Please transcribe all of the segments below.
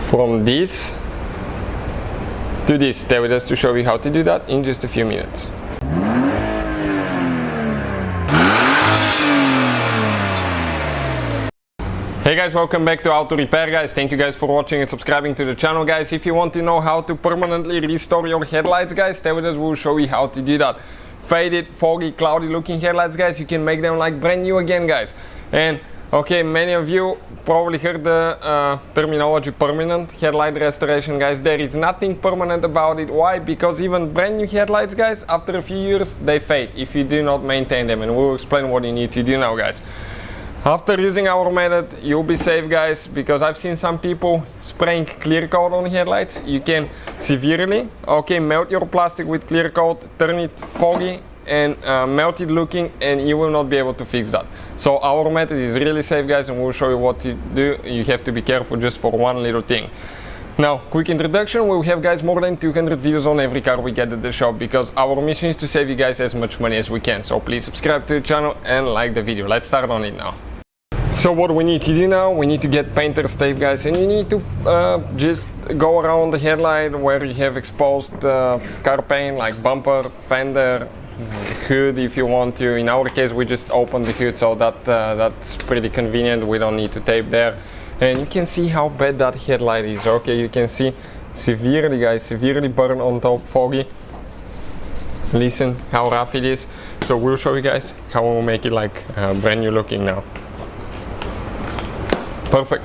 from this to this. Stay with us to show you how to do that in just a few minutes. Hey guys, welcome back to Auto Repair guys. Thank you guys for watching and subscribing to the channel guys. If you want to know how to permanently restore your headlights guys, stay with us, we'll show you how to do that. Faded, foggy, cloudy looking headlights guys, you can make them like brand new again guys. And okay, many of you probably heard the terminology permanent headlight restoration guys. There is nothing permanent about it. Why? Because even brand new headlights guys, after a few years they fade if you do not maintain them, and we'll explain what you need to do now guys. After using our method, you'll be safe guys, because I've seen some people spraying clear coat on headlights. You can severely melt your plastic with clear coat, turn it foggy and melted looking, and you will not be able to fix that. So our method is really safe guys, and we'll show you what to do. You have to be careful just for one little thing. Now, quick introduction, we have guys more than 200 videos on every car we get at the shop, because our mission is to save you guys as much money as we can. So please subscribe to the channel and like the video. Let's start on it now. So what we need to do now, we need to get painter's tape guys, and you need to just go around the headlight where you have exposed car paint, like bumper, fender, hood if you want to. In our case we just open the hood, so that's pretty convenient. We don't need to tape there. And you can see how bad that headlight is. Okay, you can see severely guys, severely burned on top, foggy. Listen how rough it is. So we'll show you guys how we'll make it like brand new looking now. Perfect.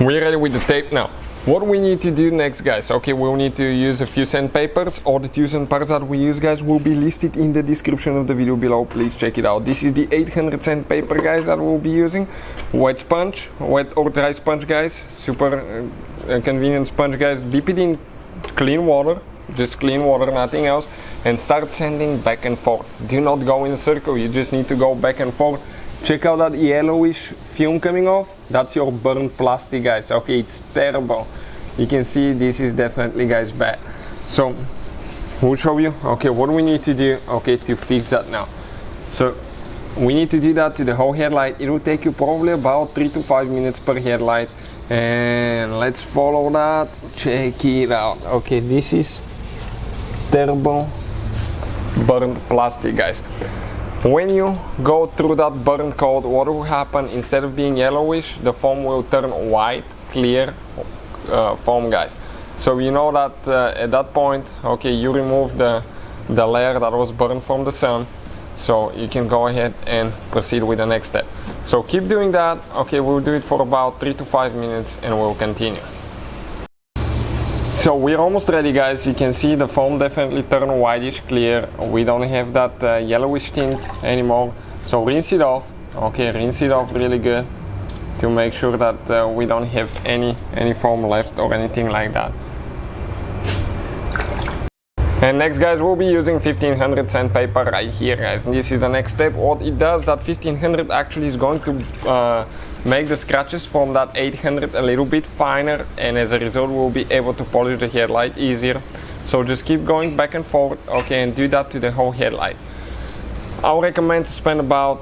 We're ready with the tape now. What we need to do next guys, okay, we'll need to use a few sandpapers. All the tools and parts that we use guys will be listed in the description of the video below. Please check it out. This is the 800 sandpaper guys that we'll be using. Wet sponge, wet or dry sponge guys, super convenient sponge guys. Dip it in clean water, just clean water, nothing else, and start sanding back and forth. Do not go in a circle, you just need to go back and forth. Check out that yellowish film coming off. That's your burnt plastic guys. Okay, it's terrible. You can see this is definitely guys bad. So we'll show you okay what we need to do okay to fix that now. So we need to do that to the whole headlight. It will take you probably about 3 to 5 minutes per headlight, and let's follow that. Check it out. Okay, this is terrible burnt plastic guys. When you go through that burn coat, what will happen, instead of being yellowish, the foam will turn white, clear foam guys. So you know that at that point, okay, you remove the layer that was burned from the sun, so you can go ahead and proceed with the next step. So keep doing that. Okay, we'll do it for about 3 to 5 minutes and we'll continue. So we're almost ready guys. You can see the foam definitely turned whitish clear. We don't have that yellowish tint anymore. So rinse it off. Okay, rinse it off really good to make sure that we don't have any foam left or anything like that. And next guys, we'll be using 1500 sandpaper right here guys. And this is the next step. What it does, that 1500 actually is going to make the scratches from that 800 a little bit finer, and as a result we'll be able to polish the headlight easier. So just keep going back and forth, okay, and do that to the whole headlight. I'll recommend to spend about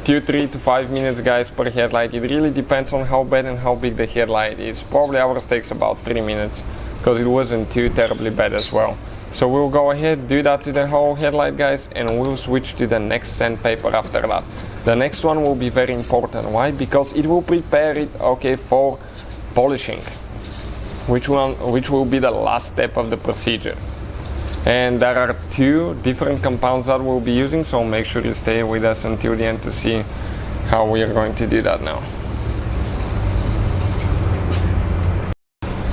3 to 5 minutes guys per headlight. It really depends on how bad and how big the headlight is. Probably ours takes about 3 minutes because it wasn't too terribly bad as well. So we'll go ahead, do that to the whole headlight guys, and we'll switch to the next sandpaper after that. The next one will be very important. Why? Because it will prepare it okay for polishing, which will be the last step of the procedure. And there are 2 different compounds that we'll be using, so make sure you stay with us until the end to see how we are going to do that now.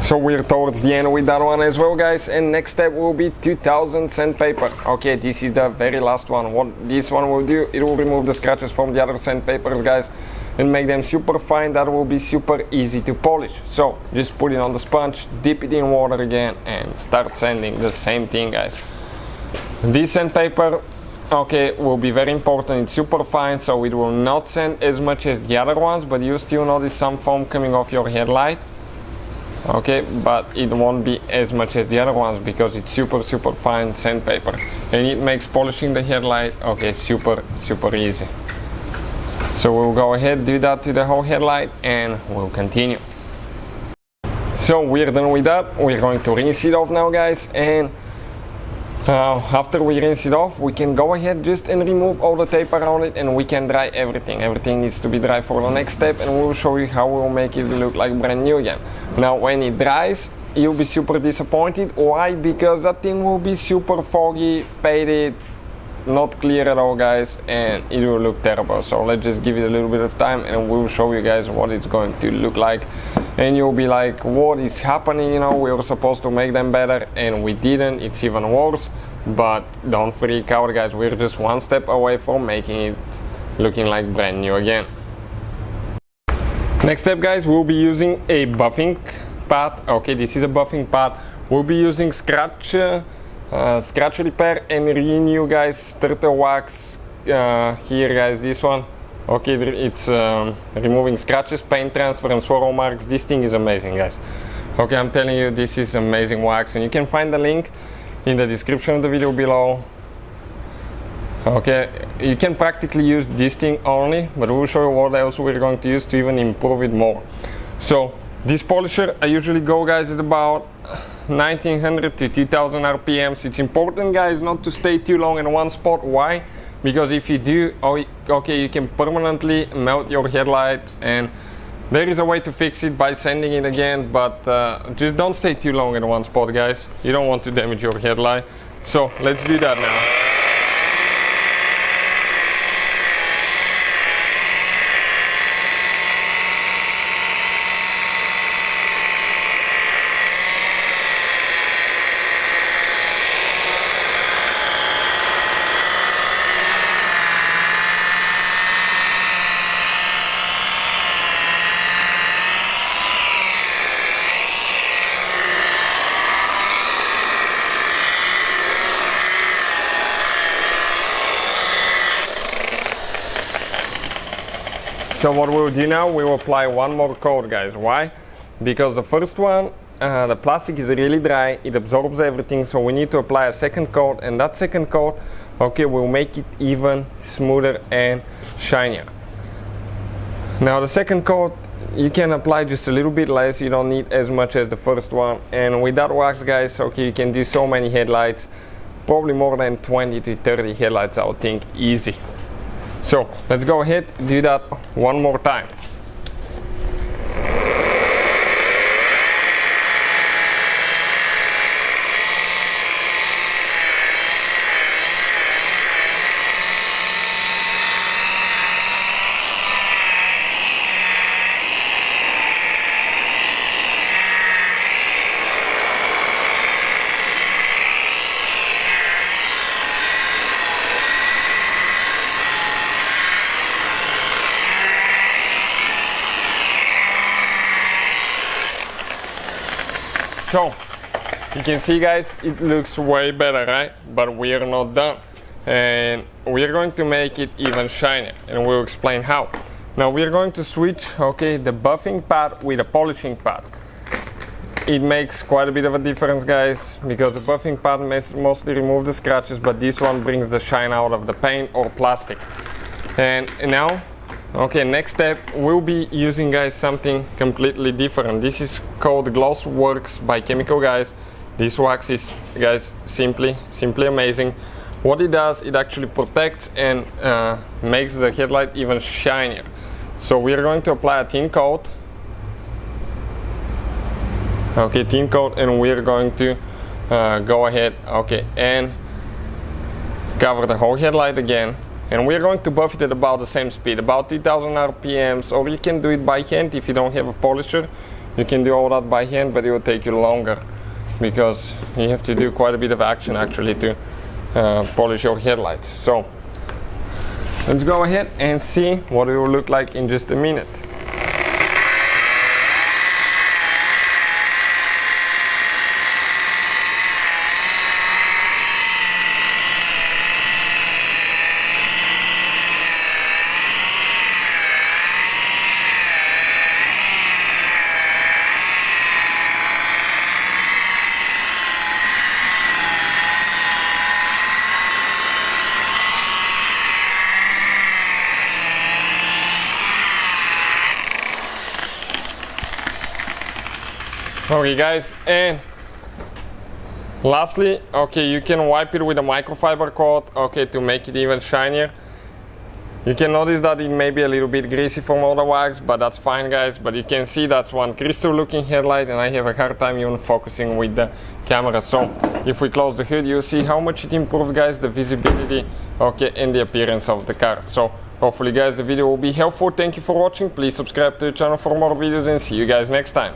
So we're towards the end with that one as well guys, and next step will be 2000 sandpaper. Okay, this is the very last one. What this one will do, it will remove the scratches from the other sandpapers guys and make them super fine. That will be super easy to polish. So just put it on the sponge, dip it in water again, and start sanding. The same thing guys. This sandpaper okay will be very important. It's super fine, so it will not sand as much as the other ones, but you still notice some foam coming off your headlight. Okay, but it won't be as much as the other ones because it's super fine sandpaper, and it makes polishing the headlight okay super easy. So we'll go ahead, do that to the whole headlight, and we'll continue. So we're done with that. We're going to rinse it off now, guys, and after we rinse it off, we can go ahead just and remove all the tape around it, and we can dry everything. Everything needs to be dry for the next step, and we'll show you how we'll make it look like brand new again. Now when it dries, you'll be super disappointed. Why? Because that thing will be super foggy, faded, not clear at all, guys, and it will look terrible. So let's just give it a little bit of time, and we'll show you guys what it's going to look like. And you'll be like, what is happening? You know, we were supposed to make them better and we didn't. It's even worse. But don't freak out, guys, we're just one step away from making it looking like brand new again. Next step, guys, we'll be using a buffing pad. Okay, this is a buffing pad. We'll be using scratch repair and renew, guys, turtle wax here, guys, this one. Okay, it's removing scratches, paint transfer and swirl marks. This thing is amazing, guys. Okay, I'm telling you, this is amazing wax, and you can find the link in the description of the video below. Okay, you can practically use this thing only, but we'll show you what else we're going to use to even improve it more. So this polisher, I usually go, guys, at about 1900 to 2000 RPMs. It's important, guys, not to stay too long in one spot. Why? Because if you do, okay, you can permanently melt your headlight, and there is a way to fix it by sanding it again, but just don't stay too long in one spot, guys. You don't want to damage your headlight. So let's do that now. So what we'll do now, we'll apply one more coat, guys. Why? Because the first one, the plastic is really dry, it absorbs everything, so we need to apply a second coat, and that second coat, okay, will make it even smoother and shinier. Now the second coat, you can apply just a little bit less, you don't need as much as the first one, and with that wax, guys, okay, you can do so many headlights, probably more than 20 to 30 headlights, I would think, easy. So let's go ahead, do that one more time. So you can see, guys, it looks way better, right? But we are not done, and we are going to make it even shinier, and we'll explain how. Now we are going to switch, okay, the buffing pad with a polishing pad. It makes quite a bit of a difference, guys, because the buffing pad mostly removes the scratches, but this one brings the shine out of the paint or plastic. And now, okay, next step, we'll be using, guys, something completely different. This is called Gloss Works by Chemical, guys. This wax is, guys, simply amazing. What it does, it actually protects and makes the headlight even shinier. So we are going to apply a thin coat. Okay, thin coat, and we are going to go ahead, okay, and cover the whole headlight again. And we're going to buff it at about the same speed, about 2000 RPMs, or you can do it by hand if you don't have a polisher. You can do all that by hand, but it will take you longer because you have to do quite a bit of action actually to polish your headlights. So let's go ahead and see what it will look like in just a minute. Okay guys, and lastly, okay, you can wipe it with a microfiber coat, okay, to make it even shinier. You can notice that it may be a little bit greasy from all the wax, but that's fine guys. But you can see that's one crystal looking headlight, and I have a hard time even focusing with the camera. So if we close the hood, you see how much it improved guys, the visibility, okay, and the appearance of the car. So hopefully guys the video will be helpful. Thank you for watching. Please subscribe to the channel for more videos, and see you guys next time.